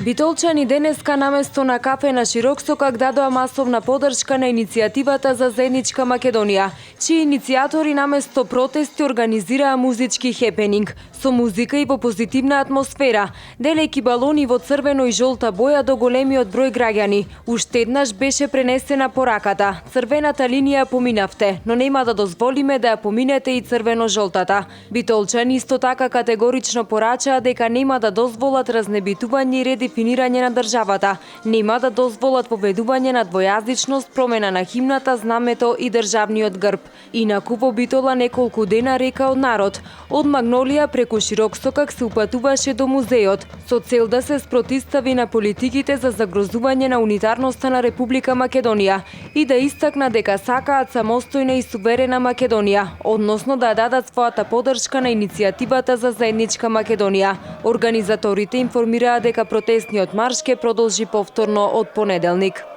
Битолчани денеска наместо на кафе на Широксокак дадоа масовна поддршка на иницијативата за заедничка Македонија, чии иницијатори наместо протести организираа музички хепенинг со музика и во позитивна атмосфера, делејќи балони во црвено и жолта боја до големиот број граѓани. Уште еднаш беше пренесена пораката: црвената линија поминавте, но нема да дозволиме да ја поминете и црвено-жолтата. Битолчани исто така категорично порачаа дека нема да дозволат разнебитување и редефинирање на државата, нема да дозволат поведување на двојазичност, промена на химната, знамето и државниот грб. Инаку во Битола неколку дена река од народ од Магнолија преку Широксокак се упатуваше до музеот со цел да се спротивстави на политиките за загрозување на унитарноста на Република Македонија и да истакна дека сакаат самостојна и суверена Македонија, односно да дадат својата поддршка на иницијативата за заедничка Македонија. Организаторите информираа дека протестниот марш ќе продолжи повторно од понеделник.